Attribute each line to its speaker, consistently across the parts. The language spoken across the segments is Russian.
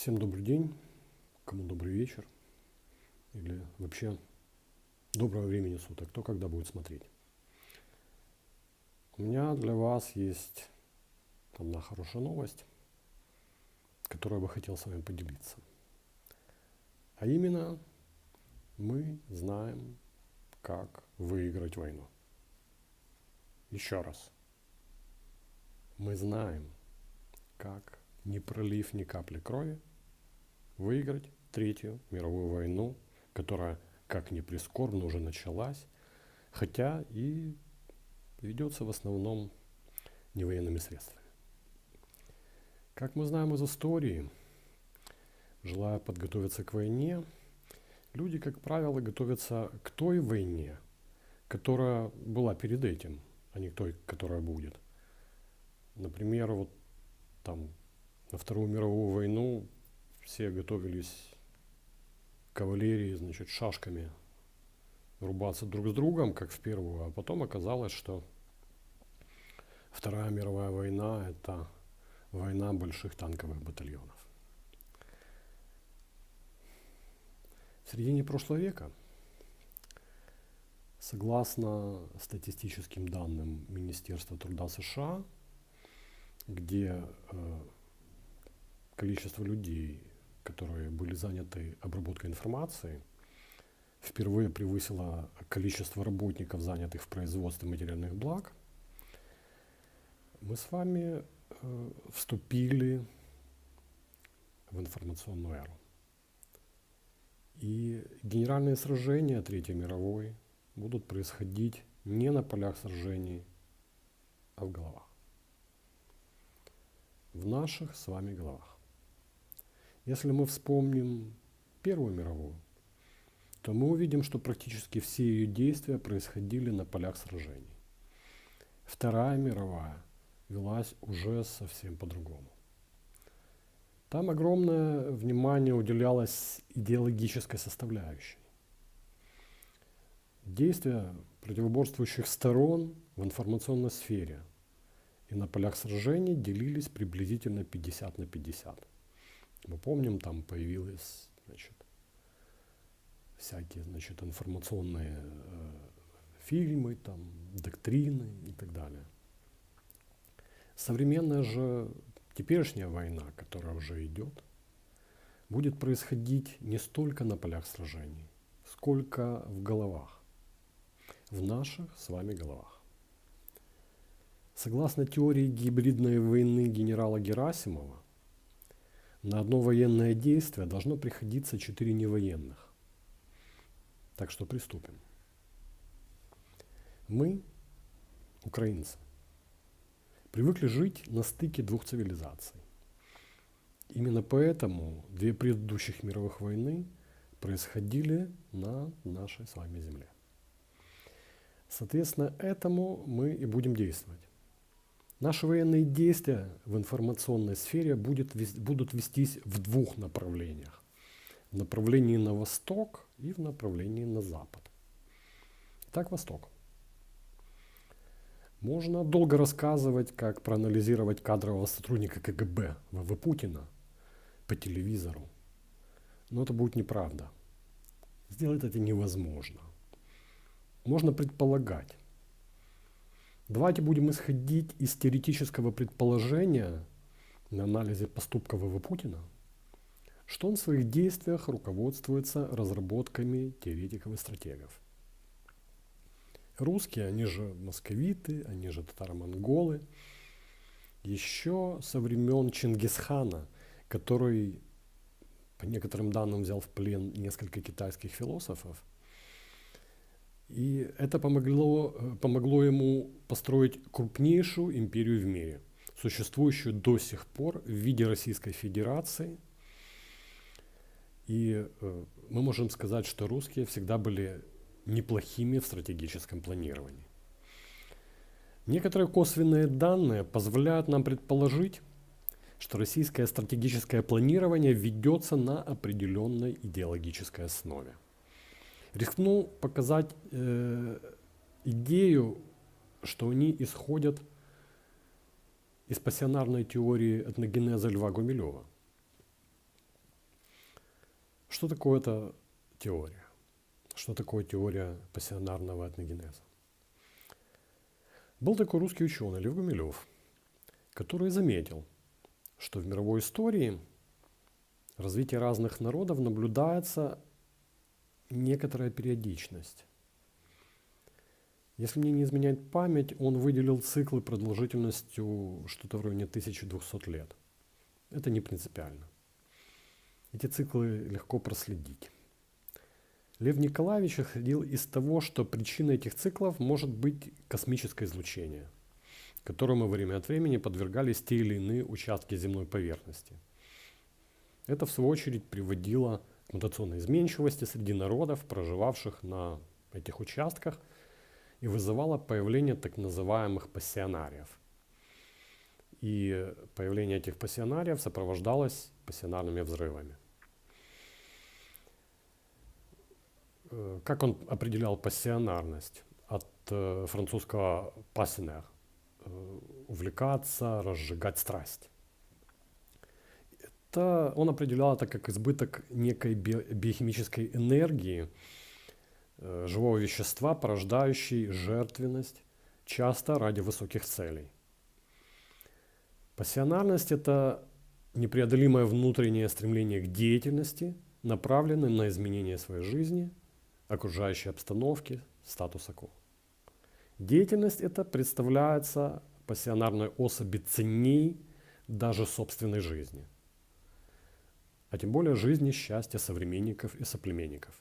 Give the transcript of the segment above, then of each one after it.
Speaker 1: Всем добрый день, кому добрый вечер или вообще доброго времени суток, кто когда будет смотреть. У меня для вас есть одна хорошая новость, которой я бы хотел с вами поделиться. А именно, мы знаем, как выиграть войну. Еще раз. Мы знаем, как, не пролив ни капли крови, выиграть Третью мировую войну, которая, как ни прискорбно, уже началась, хотя и ведется в основном не военными средствами. Как мы знаем из истории, желая подготовиться к войне, люди, как правило, готовятся к той войне, которая была перед этим, а не к той, которая будет. Например, вот там на Вторую мировую войну все готовились кавалерии, значит, шашками рубаться друг с другом, как в первую, а потом оказалось, что Вторая мировая война – это война больших танковых батальонов. В середине прошлого века, согласно статистическим данным Министерства труда США, где количество людей, которые были заняты обработкой информации, впервые превысило количество работников, занятых в производстве материальных благ, мы с вами вступили в информационную эру. И генеральные сражения Третьей мировой будут происходить не на полях сражений, а в головах. В наших с вами головах. Если мы вспомним Первую мировую, то мы увидим, что практически все ее действия происходили на полях сражений. Вторая мировая велась уже совсем по-другому. Там огромное внимание уделялось идеологической составляющей. Действия противоборствующих сторон в информационной сфере и на полях сражений делились приблизительно 50 на 50. Мы помним, там появились, всякие, информационные фильмы, там, доктрины и так далее. Современная же теперешняя война, которая уже идет, будет происходить не столько на полях сражений, сколько в головах, в наших с вами головах. Согласно теории гибридной войны генерала Герасимова, на одно военное действие должно приходиться 4 невоенных. Так что приступим. Мы, украинцы, привыкли жить на стыке двух цивилизаций. Именно поэтому две предыдущих мировых войны происходили на нашей с вами земле. Соответственно, этому мы и будем действовать. Наши военные действия в информационной сфере будут вестись в двух направлениях. В направлении на восток и в направлении на запад. Итак, восток. Можно долго рассказывать, как проанализировать кадрового сотрудника КГБ В.В. Путина по телевизору. Но это будет неправда. Сделать это невозможно. Можно предполагать. Давайте будем исходить из теоретического предположения на анализе поступков В.В. Путина, что он в своих действиях руководствуется разработками теоретиков и стратегов. Русские, они же московиты, они же татаро-монголы, еще со времен Чингисхана, который, по некоторым данным, взял в плен несколько китайских философов. И это помогло ему построить крупнейшую империю в мире, существующую до сих пор в виде Российской Федерации. И мы можем сказать, что русские всегда были неплохими в стратегическом планировании. Некоторые косвенные данные позволяют нам предположить, что российское стратегическое планирование ведется на определенной идеологической основе. Рискну показать идею, что они исходят из пассионарной теории этногенеза Льва Гумилева. Что такое эта теория? Что такое теория пассионарного этногенеза? Был такой русский ученый Лев Гумилев, который заметил, что в мировой истории развитие разных народов наблюдается некоторая периодичность. Если мне не изменяет память, он выделил циклы продолжительностью что-то в районе 1200 лет. Это не принципиально. Эти циклы легко проследить. Лев Николаевич исходил из того, что причиной этих циклов может быть космическое излучение, которому время от времени подвергались те или иные участки земной поверхности. Это, в свою очередь, приводило к мутационной изменчивости среди народов, проживавших на этих участках, и вызывало появление так называемых пассионариев. И появление этих пассионариев сопровождалось пассионарными взрывами. Как он определял пассионарность? От французского passionner – увлекаться, разжигать страсть. Это он определял это как избыток некой биохимической энергии, живого вещества, порождающей жертвенность, часто ради высоких целей. Пассионарность – это непреодолимое внутреннее стремление к деятельности, направленное на изменение своей жизни, окружающей обстановки, статуса кво. Деятельность эта представляется пассионарной особи ценней даже собственной жизни, а тем более жизни и счастья современников и соплеменников.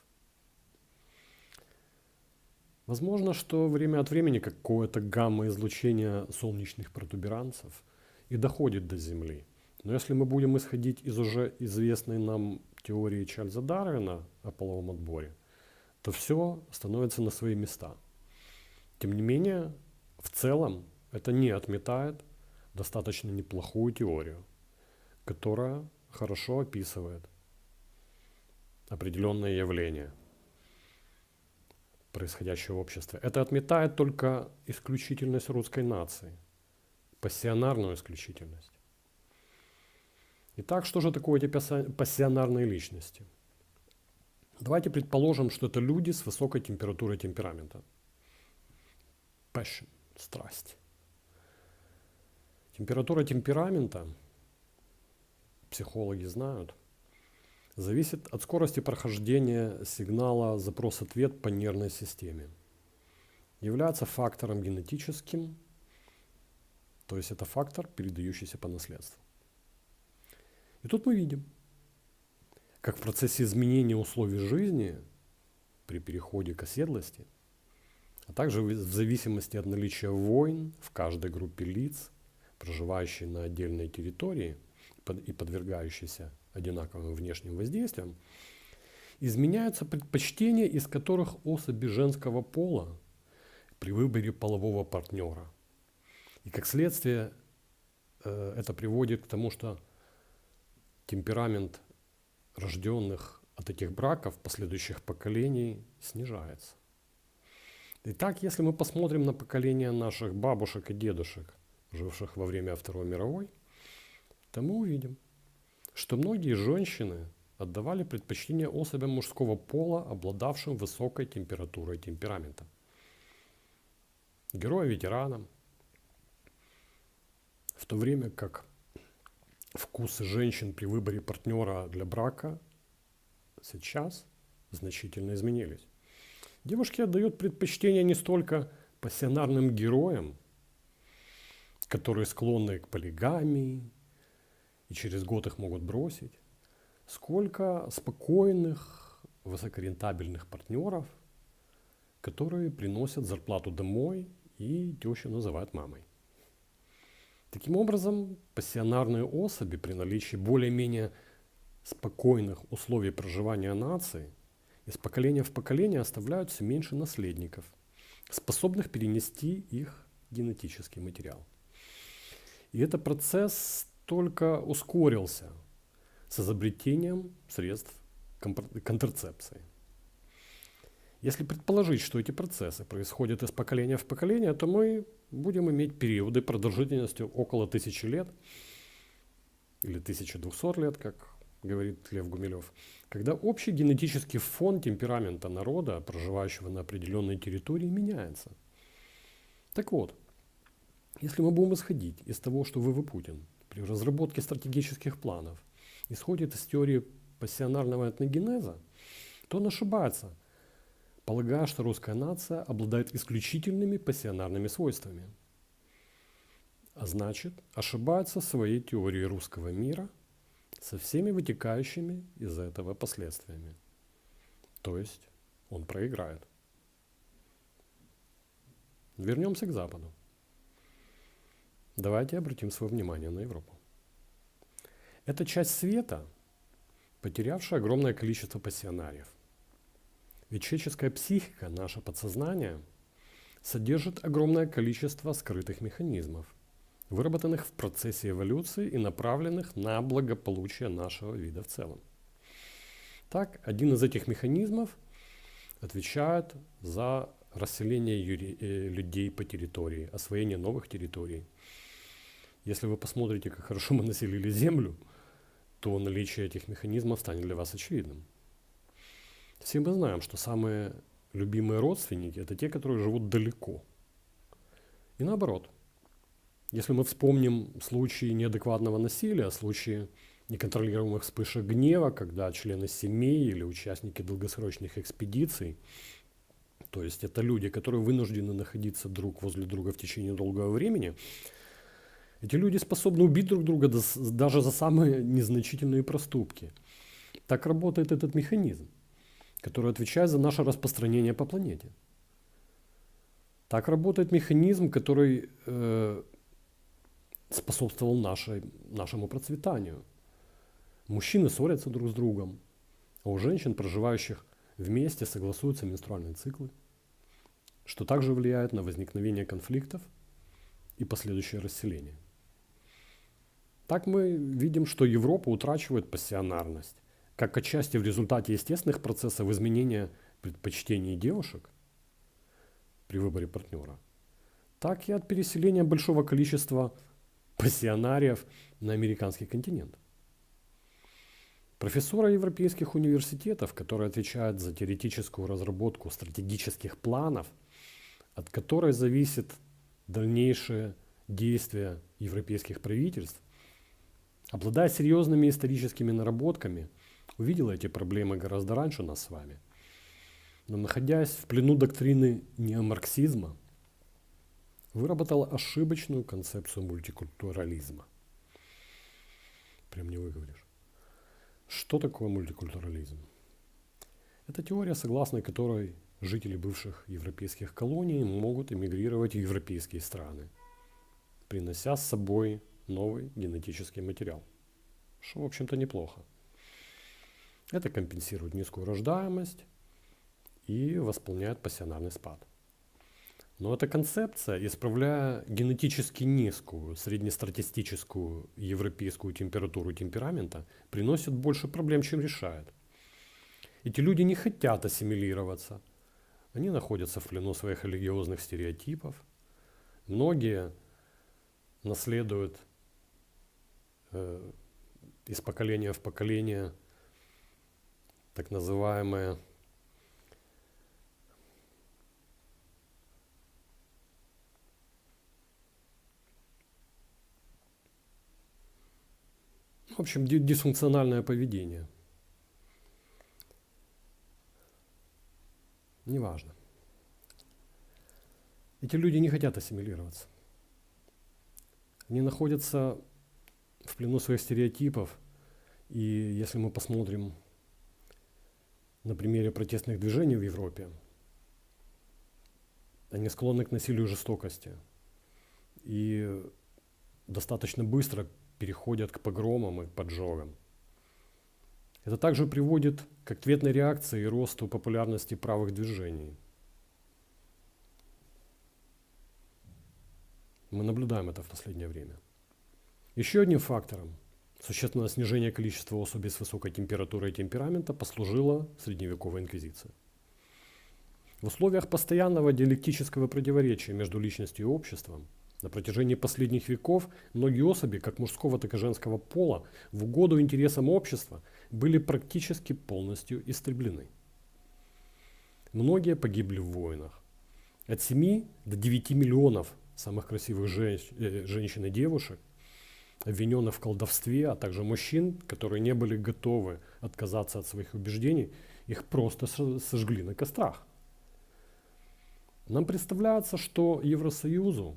Speaker 1: Возможно, что время от времени какое-то гамма-излучение солнечных протуберанцев и доходит до Земли. Но если мы будем исходить из уже известной нам теории Чарльза Дарвина о половом отборе, то все становится на свои места. Тем не менее, в целом это не отметает достаточно неплохую теорию, которая хорошо описывает определенные явления, происходящее в обществе. Это отметает только исключительность русской нации, пассионарную исключительность. Итак, что же такое эти пассионарные личности? Давайте предположим, что это люди с высокой температурой темперамента. Passion, страсть. Температура темперамента, психологи знают, зависит от скорости прохождения сигнала запрос-ответ по нервной системе. Является фактором генетическим, то есть это фактор, передающийся по наследству. И тут мы видим, как в процессе изменения условий жизни при переходе к оседлости, а также в зависимости от наличия войн в каждой группе лиц, проживающей на отдельной территории и подвергающейся одинаковым внешним воздействиям, изменяются предпочтения, из которых особи женского пола при выборе полового партнера. И как следствие это приводит к тому, что темперамент рожденных от этих браков последующих поколений снижается. Итак, если мы посмотрим на поколение наших бабушек и дедушек, живших во время Второй мировой, то мы увидим, что многие женщины отдавали предпочтение особям мужского пола, обладавшим высокой температурой темперамента. Героям-ветеранам, в то время как вкусы женщин при выборе партнера для брака сейчас значительно изменились. Девушки отдают предпочтение не столько пассионарным героям, которые склонны к полигамии и через год их могут бросить, сколько спокойных, высокорентабельных партнеров, которые приносят зарплату домой и тещу называют мамой. Таким образом, пассионарные особи при наличии более-менее спокойных условий проживания нации из поколения в поколение оставляют все меньше наследников, способных перенести их генетический материал. И этот процесс только ускорился с изобретением средств контрацепции. Если предположить, что эти процессы происходят из поколения в поколение, то мы будем иметь периоды продолжительностью около 1000 лет или 1200 лет, как говорит Лев Гумилев, когда общий генетический фон темперамента народа, проживающего на определенной территории, меняется. Так вот, если мы будем исходить из того, что ВВ Путин при разработке стратегических планов исходит из теории пассионарного этногенеза, то он ошибается, полагая, что русская нация обладает исключительными пассионарными свойствами. А значит, ошибается в своей теории русского мира со всеми вытекающими из этого последствиями. То есть он проиграет. Вернемся к Западу. Давайте обратим свое внимание на Европу. Это часть света, потерявшая огромное количество пассионариев. Ведь человеческая психика, наше подсознание, содержит огромное количество скрытых механизмов, выработанных в процессе эволюции и направленных на благополучие нашего вида в целом. Так, один из этих механизмов отвечает за расселение людей по территории, освоение новых территорий. Если вы посмотрите, как хорошо мы населили Землю, то наличие этих механизмов станет для вас очевидным. Все мы знаем, что самые любимые родственники – это те, которые живут далеко. И наоборот. Если мы вспомним случаи неадекватного насилия, случаи неконтролируемых вспышек гнева, когда члены семей или участники долгосрочных экспедиций, то есть это люди, которые вынуждены находиться друг возле друга в течение долгого времени, эти люди способны убить друг друга даже за самые незначительные проступки. Так работает этот механизм, который отвечает за наше распространение по планете. Так работает механизм, который способствовал нашему процветанию. Мужчины ссорятся друг с другом, а у женщин, проживающих вместе, согласуются менструальные циклы, что также влияет на возникновение конфликтов и последующее расселение. Так мы видим, что Европа утрачивает пассионарность, как отчасти в результате естественных процессов изменения предпочтений девушек при выборе партнера, так и от переселения большого количества пассионариев на американский континент. Профессоры европейских университетов, которые отвечают за теоретическую разработку стратегических планов, от которой зависит дальнейшее действие европейских правительств, обладая серьезными историческими наработками, увидела эти проблемы гораздо раньше нас с вами. Но находясь в плену доктрины неомарксизма, выработала ошибочную концепцию мультикультурализма. Прям не выговоришь. Что такое мультикультурализм? Это теория, согласно которой жители бывших европейских колоний могут эмигрировать в европейские страны, принося с собой новый генетический материал, что, в общем-то, неплохо. Это компенсирует низкую рождаемость и восполняет пассионарный спад. Но эта концепция, исправляя генетически низкую среднестатистическую европейскую температуру темперамента, приносит больше проблем, чем решает. Эти люди не хотят ассимилироваться. Они находятся в плену своих религиозных стереотипов. Многие наследуют из поколения в поколение так называемые в общем, дисфункциональное поведение. Неважно. Эти люди не хотят ассимилироваться. Они находятся в плену своих стереотипов. И если мы посмотрим на примере протестных движений в Европе, они склонны к насилию и жестокости. И достаточно быстро переходят к погромам и поджогам. Это также приводит к ответной реакции и росту популярности правых движений. Мы наблюдаем это в последнее время. Еще одним фактором существенного снижения количества особей с высокой температурой и темперамента послужила средневековая инквизиция. В условиях постоянного диалектического противоречия между личностью и обществом на протяжении последних веков многие особи, как мужского, так и женского пола, в угоду интересам общества были практически полностью истреблены. Многие погибли в войнах. От 7 до 9 миллионов самых красивых женщин и девушек, обвиненных в колдовстве, а также мужчин, которые не были готовы отказаться от своих убеждений, их просто сожгли на кострах. Нам представляется, что Евросоюзу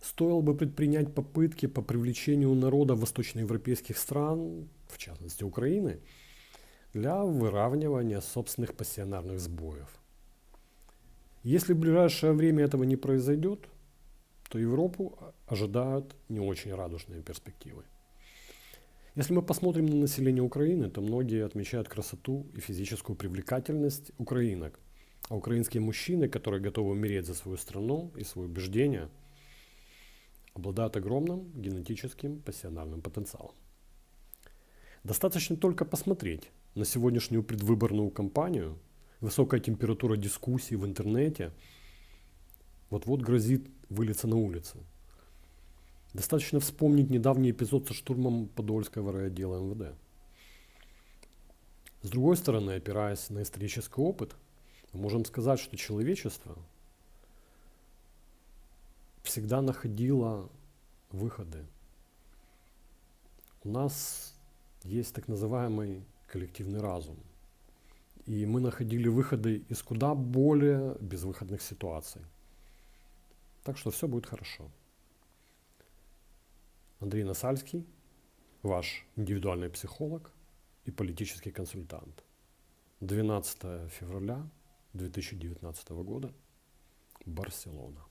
Speaker 1: стоило бы предпринять попытки по привлечению народа восточноевропейских стран, в частности Украины, для выравнивания собственных пассионарных сбоев. Если в ближайшее время этого не произойдет, то Европу ожидают не очень радужные перспективы. Если мы посмотрим на население Украины, то многие отмечают красоту и физическую привлекательность украинок. А украинские мужчины, которые готовы умереть за свою страну и свои убеждения, обладают огромным генетическим пассионарным потенциалом. Достаточно только посмотреть на сегодняшнюю предвыборную кампанию. Высокая температура дискуссий в интернете вот-вот грозит вылиться на улицы. Достаточно вспомнить недавний эпизод со штурмом Подольского райотдела МВД. С другой стороны, опираясь на исторический опыт, мы можем сказать, что человечество всегда находило выходы. У нас есть так называемый коллективный разум. И мы находили выходы из куда более безвыходных ситуаций. Так что все будет хорошо. Андрей Насальский, ваш индивидуальный психолог и политический консультант. 12 февраля 2019 года, Барселона.